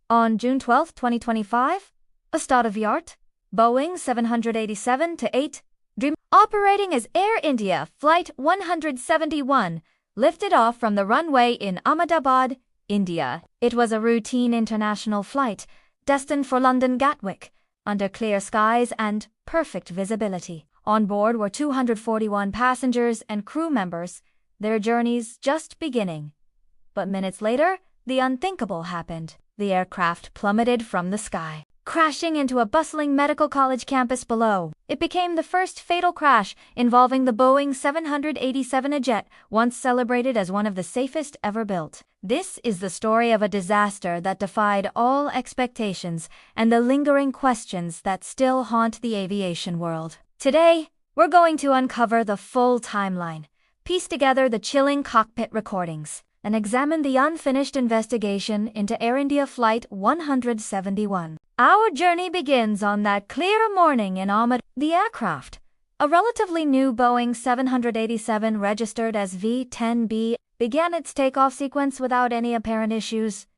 On June 12, 2025, a state-of-the-art Boeing 787-8 Dream operating as Air India Flight 171 lifted off from the runway in Ahmedabad, India. It was a routine international flight destined for London Gatwick, under clear skies and perfect visibility. On board were 241 passengers and crew members, their journeys just beginning. But minutes later, the unthinkable happened. The aircraft plummeted from the sky, crashing into a bustling medical college campus below. It became the first fatal crash involving the Boeing 787 jet, once celebrated as one of the safest ever built. This is the story of a disaster that defied all expectations and the lingering questions that still haunt the aviation world. Today, we're going to uncover the full timeline, piece together the chilling cockpit recordings, and examine the unfinished investigation into Air India Flight 171. Our journey begins on that clear morning in Ahmedabad. The aircraft, a relatively new Boeing 787 registered as VT-ANB, began its takeoff sequence without any apparent issues.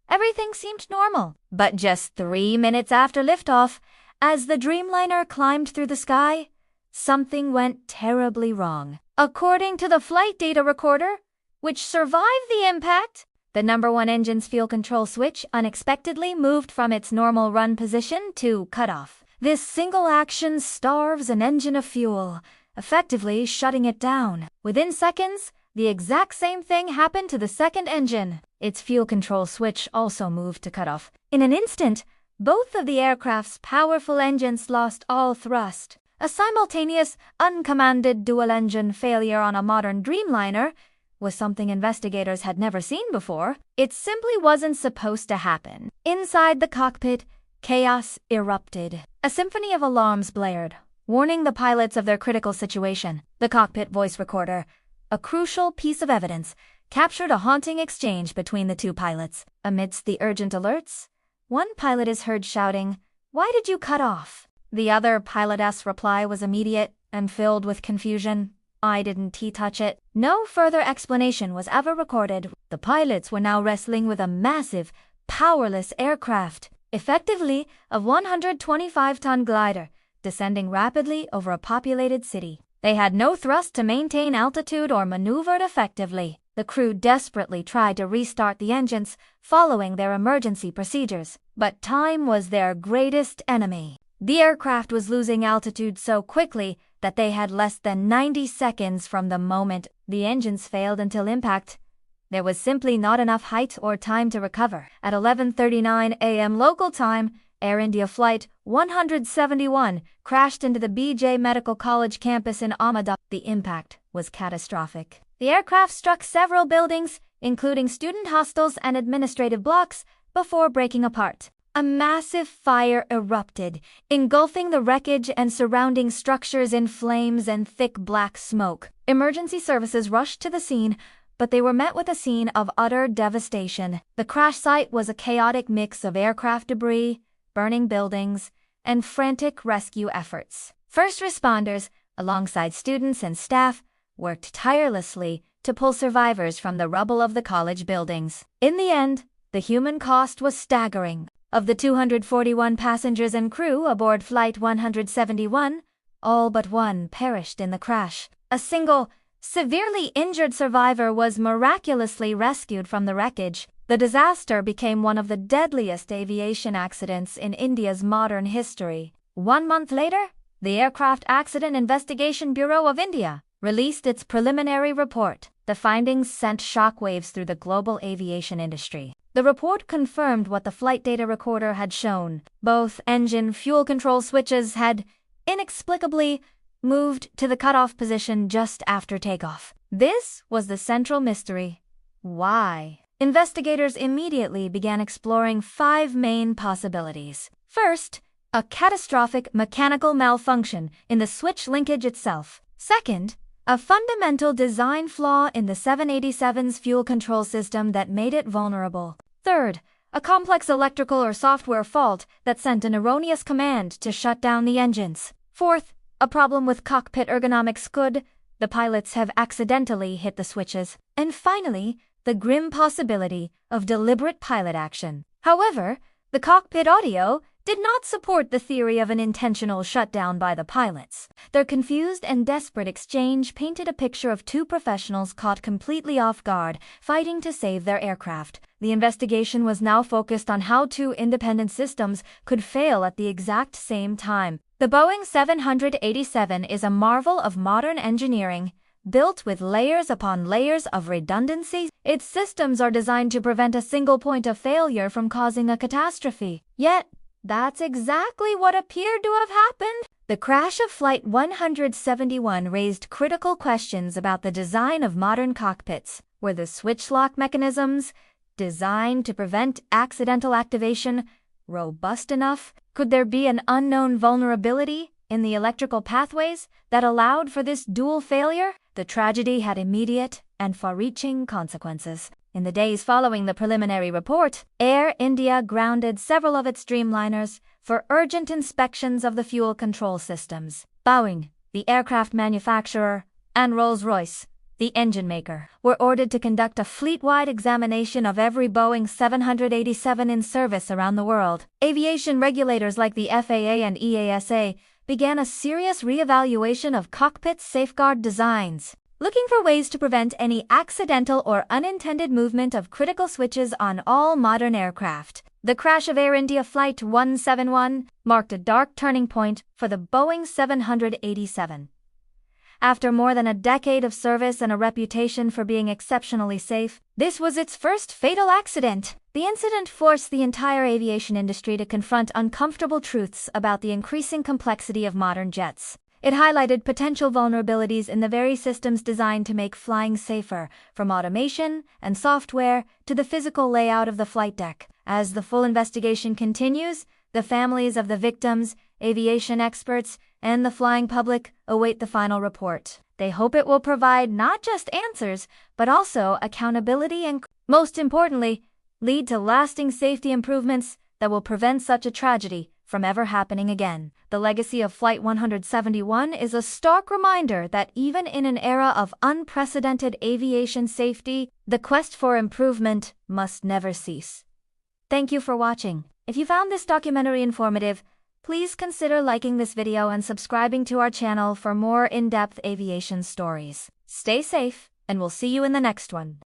Everything seemed normal, but just 3 minutes after liftoff, as the Dreamliner climbed through the sky, something went terribly wrong. According to the flight data recorder, which survived the impact, the number 1 engine's fuel control switch unexpectedly moved from its normal run position to cutoff. This single action starves an engine of fuel, effectively shutting it down. Within seconds, the exact same thing happened to the second engine. Its fuel control switch also moved to cutoff. In an instant, both of the aircraft's powerful engines lost all thrust. A simultaneous, uncommanded dual-engine failure on a modern Dreamliner was something investigators had never seen before. It simply wasn't supposed to happen. Inside the cockpit, chaos erupted. A symphony of alarms blared, warning the pilots of their critical situation. The cockpit voice recorder, a crucial piece of evidence, captured a haunting exchange between the two pilots. Amidst the urgent alerts, one pilot is heard shouting, "Why did you cut off?" The other pilot's reply was immediate and filled with confusion. "I didn't touch it." No further explanation was ever recorded. The pilots were now wrestling with a massive, powerless aircraft, effectively a 125-ton glider, descending rapidly over a populated city. They had no thrust to maintain altitude or maneuvered effectively. The crew desperately tried to restart the engines, following their emergency procedures, but time was their greatest enemy. The aircraft was losing altitude so quickly that they had less than 90 seconds from the moment the engines failed until impact. There was simply not enough height or time to recover. At 11:39 a.m. local time, Air India Flight 171 crashed into the BJ Medical College campus in Ahmedabad. The impact was catastrophic. The aircraft struck several buildings, including student hostels and administrative blocks, before breaking apart. A massive fire erupted, engulfing the wreckage and surrounding structures in flames and thick black smoke. Emergency services rushed to the scene, but they were met with a scene of utter devastation. The crash site was a chaotic mix of aircraft debris, burning buildings, and frantic rescue efforts. First responders, alongside students and staff, worked tirelessly to pull survivors from the rubble of the college buildings. In the end, the human cost was staggering. Of the 241 passengers and crew aboard Flight 171, all but one perished in the crash. A single, severely injured survivor was miraculously rescued from the wreckage. The disaster became one of the deadliest aviation accidents in India's modern history. 1 month later, the Aircraft Accident Investigation Bureau of India released its preliminary report. The findings sent shockwaves through the global aviation industry. The report confirmed what the flight data recorder had shown. Both engine fuel control switches had inexplicably moved to the cutoff position just after takeoff. This was the central mystery. Why? Investigators immediately began exploring 5 main possibilities. First, a catastrophic mechanical malfunction in the switch linkage itself. Second, a fundamental design flaw in the 787's fuel control system that made it vulnerable. Third, a complex electrical or software fault that sent an erroneous command to shut down the engines. Fourth, a problem with cockpit ergonomics. Could the pilots have accidentally hit the switches? And finally, the grim possibility of deliberate pilot action. However, the cockpit audio did not support the theory of an intentional shutdown by the pilots. Their confused and desperate exchange painted a picture of two professionals caught completely off guard, fighting to save their aircraft. The investigation was now focused on how two independent systems could fail at the exact same time. The Boeing 787 is a marvel of modern engineering, built with layers upon layers of redundancy. Its systems are designed to prevent a single point of failure from causing a catastrophe. Yet, that's exactly what appeared to have happened. The crash of Flight 171 raised critical questions about the design of modern cockpits. Were the switch lock mechanisms, designed to prevent accidental activation, robust enough? Could there be an unknown vulnerability in the electrical pathways that allowed for this dual failure? The tragedy had immediate and far-reaching consequences. In the days following the preliminary report, Air India grounded several of its Dreamliners for urgent inspections of the fuel control systems. Boeing, the aircraft manufacturer, and Rolls-Royce, the engine maker, were ordered to conduct a fleet-wide examination of every Boeing 787 in service around the world. Aviation regulators like the FAA and EASA began a serious re-evaluation of cockpit safeguard designs, looking for ways to prevent any accidental or unintended movement of critical switches on all modern aircraft. The crash of Air India Flight 171 marked a dark turning point for the Boeing 787. After more than a decade of service and a reputation for being exceptionally safe, this was its first fatal accident. The incident forced the entire aviation industry to confront uncomfortable truths about the increasing complexity of modern jets. It highlighted potential vulnerabilities in the very systems designed to make flying safer, from automation and software to the physical layout of the flight deck. As the full investigation continues, the families of the victims, aviation experts, and the flying public await the final report. They hope it will provide not just answers, but also accountability and, most importantly, lead to lasting safety improvements that will prevent such a tragedy from ever happening again. The legacy of Flight 171 is a stark reminder that even in an era of unprecedented aviation safety, the quest for improvement must never cease. Thank you for watching. If you found this documentary informative, please consider liking this video and subscribing to our channel for more in-depth aviation stories. Stay safe, and we'll see you in the next one.